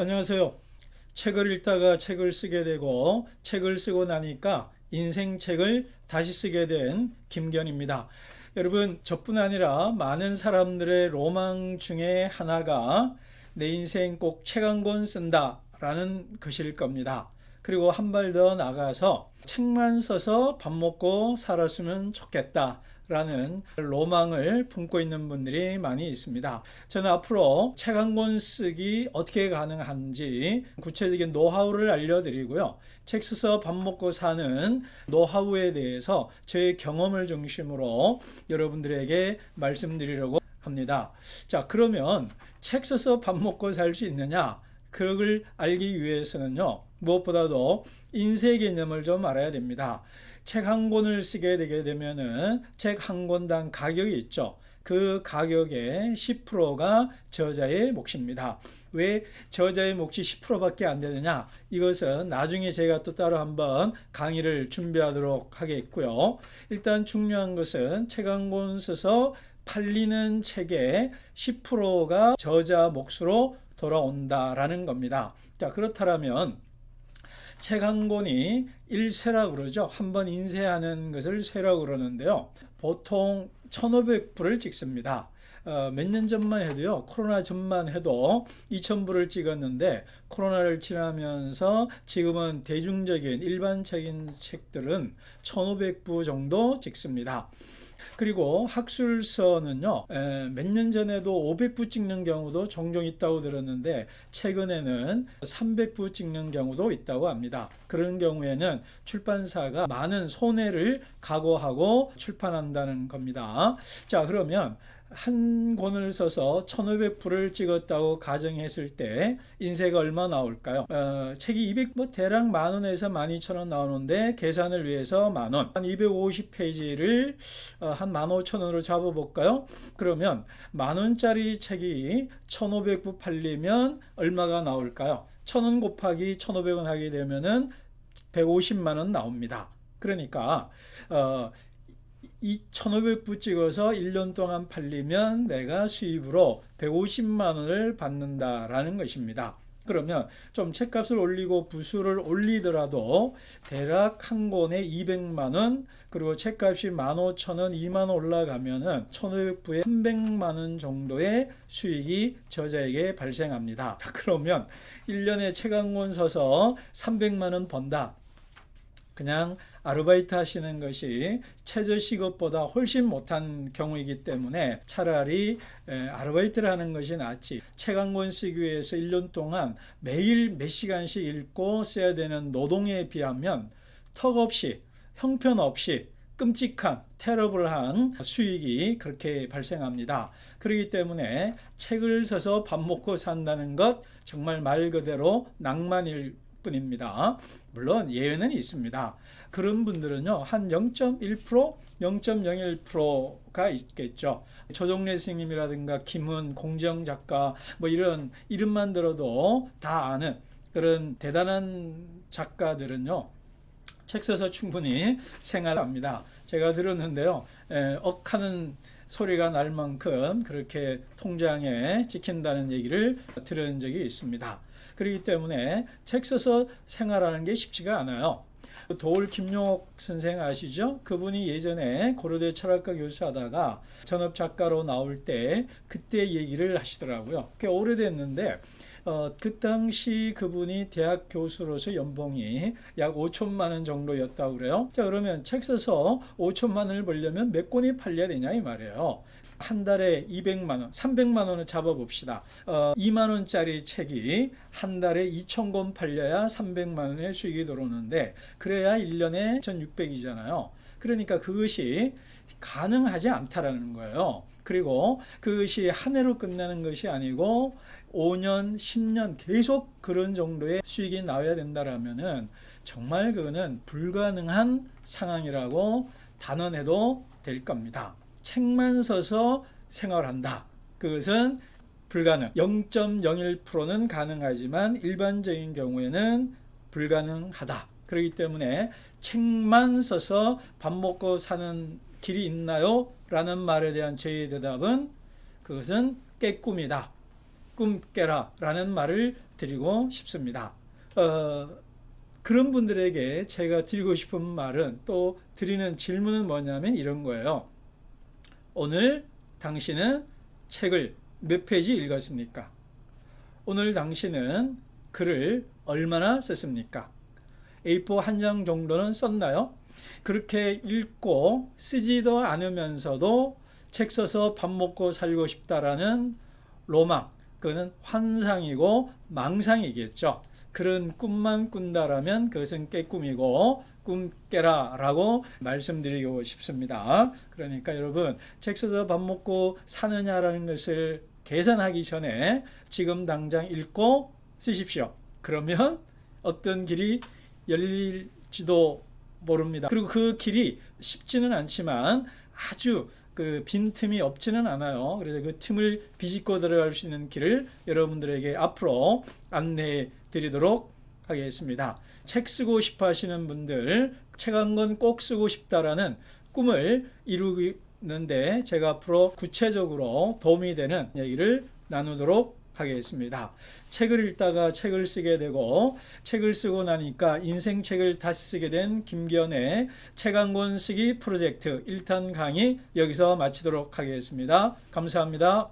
안녕하세요. 책을 읽다가 책을 쓰게 되고 책을 쓰고 나니까 인생책을 다시 쓰게 된 김견입니다. 여러분, 저뿐 아니라 많은 사람들의 로망 중에 하나가 내 인생 꼭 책 한 권 쓴다라는 것일 겁니다. 그리고 한 발 더 나가서 책만 써서 밥 먹고 살았으면 좋겠다 라는 로망을 품고 있는 분들이 많이 있습니다. 저는 앞으로 책 한 권 쓰기 어떻게 가능한지 구체적인 노하우를 알려드리고요. 책 써서 밥 먹고 사는 노하우에 대해서 제 경험을 중심으로 여러분들에게 말씀드리려고 합니다. 자, 그러면 책 써서 밥 먹고 살 수 있느냐? 그걸 알기 위해서는요, 무엇보다도 인쇄 개념을 좀 알아야 됩니다. 책 한 권을 쓰게 되게 되면은 책 한 권당 가격이 있죠. 그 가격의 10%가 저자의 몫입니다. 왜 저자의 몫이 10%밖에 안 되느냐? 이것은 나중에 제가 또 따로 한번 강의를 준비하도록 하겠고요. 일단 중요한 것은 책 한 권 써서 팔리는 책의 10%가 저자 몫으로 돌아온다라는 겁니다. 자, 그렇다면 책 한 권이 1쇄라고 그러죠. 한번 인쇄하는 것을 쇄라고 그러는데요. 보통 1,500부를 찍습니다. 몇 년 전만 해도요, 코로나 전만 해도 2,000부를 찍었는데, 코로나를 지나면서 지금은 대중적인 일반적인 책들은 1,500부 정도 찍습니다. 그리고 학술서는요, 몇 년 전에도 500부 찍는 경우도 종종 있다고 들었는데, 최근에는 300부 찍는 경우도 있다고 합니다. 그런 경우에는 출판사가 많은 손해를 각오하고 출판한다는 겁니다. 자, 그러면 한 권을 써서 1,500부를 찍었다고 가정했을 때 인쇄가 얼마 나올까요? 책이 200, 대략 만원에서 12,000원 나오는데 계산을 위해서 만원, 한 250페이지를 한 15,000원으로 잡아볼까요? 그러면 만원짜리 책이 1,500부 팔리면 얼마가 나올까요? 1,000원 곱하기 1,500원 하게 되면은 150만원 나옵니다. 그러니까 이 1,500부 찍어서 1년 동안 팔리면 내가 수입으로 150만 원을 받는다라는 것입니다. 그러면 좀 책값을 올리고 부수를 올리더라도 대략 한 권에 200만 원, 그리고 책값이 15,000원, 2만 원 올라가면은 1,500부에 300만 원 정도의 수익이 저자에게 발생합니다. 그러면 1년에 책 한 권 써서 300만 원 번다. 그냥 아르바이트 하시는 것이 최저 시급보다 훨씬 못한 경우이기 때문에 차라리 아르바이트를 하는 것이 낫지. 책 한 권 쓰기 위해서 1년 동안 매일 몇 시간씩 읽고 써야 되는 노동에 비하면 턱없이, 형편없이 끔찍한, 테러블한 수익이 그렇게 발생합니다. 그렇기 때문에 책을 써서 밥 먹고 산다는 것, 정말 말 그대로 낭만일 뿐입니다. 물론 예외는 있습니다. 그런 분들은요, 한 0.1%, 0.01%가 있겠죠. 조정래 스님이라든가 김은, 공정 작가, 뭐 이런 이름만 들어도 다 아는 그런 대단한 작가들은요, 책 써서 충분히 생활합니다. 제가 들었는데요, 억하는 소리가 날 만큼 그렇게 통장에 찍힌다는 얘기를 들은 적이 있습니다. 그렇기 때문에 책 써서 생활하는 게 쉽지가 않아요. 도올 김용옥 선생 아시죠? 그분이 예전에 고려대 철학과 교수하다가 전업 작가로 나올 때 그때 얘기를 하시더라고요. 꽤 오래됐는데 그 당시 그분이 대학 교수로서 연봉이 약 5천만 원 정도였다고 그래요. 자, 그러면 책 써서 5천만 원을 벌려면 몇 권이 팔려야 되냐 이 말이에요. 한 달에 200만 원, 300만 원을 잡아봅시다. 2만 원짜리 책이 한 달에 2,000권 팔려야 300만 원의 수익이 들어오는데, 그래야 1년에 1,600이잖아요. 그러니까 그것이 가능하지 않다라는 거예요. 그리고 그것이 한 해로 끝나는 것이 아니고 5년, 10년 계속 그런 정도의 수익이 나와야 된다라면은 정말 그거는 불가능한 상황이라고 단언해도 될 겁니다. 책만 써서 생활한다. 그것은 불가능. 0.01%는 가능하지만 일반적인 경우에는 불가능하다. 그렇기 때문에 책만 써서 밥 먹고 사는 길이 있나요? 라는 말에 대한 저의 대답은 그것은 깨꿈이다. 꿈 깨라 라는 말을 드리고 싶습니다. 그런 분들에게 제가 드리고 싶은 말은, 또 드리는 질문은 뭐냐면 이런 거예요. 오늘 당신은 책을 몇 페이지 읽었습니까? 오늘 당신은 글을 얼마나 썼습니까? A4 한 장 정도는 썼나요? 그렇게 읽고 쓰지도 않으면서도 책 써서 밥 먹고 살고 싶다라는 로망, 그거는 환상이고 망상이겠죠. 그런 꿈만 꾼다라면 그것은 깨꿈이고 꿈 깨라 라고 말씀드리고 싶습니다. 그러니까 여러분, 책 써서 밥 먹고 사느냐라는 것을 계산하기 전에 지금 당장 읽고 쓰십시오. 그러면 어떤 길이 열릴지도 모릅니다. 그리고 그 길이 쉽지는 않지만 아주 그 빈틈이 없지는 않아요. 그래서 그 틈을 비집고 들어갈 수 있는 길을 여러분들에게 앞으로 안내해 드리도록 하겠습니다. 책 쓰고 싶어 하시는 분들, 책 한 권 꼭 쓰고 싶다라는 꿈을 이루는데 제가 앞으로 구체적으로 도움이 되는 얘기를 나누도록 하겠습니다. 책을 읽다가 책을 쓰게 되고, 책을 쓰고 나니까 인생책을 다시 쓰게 된 김기현의 책 한 권 쓰기 프로젝트 1탄 강의 여기서 마치도록 하겠습니다. 감사합니다.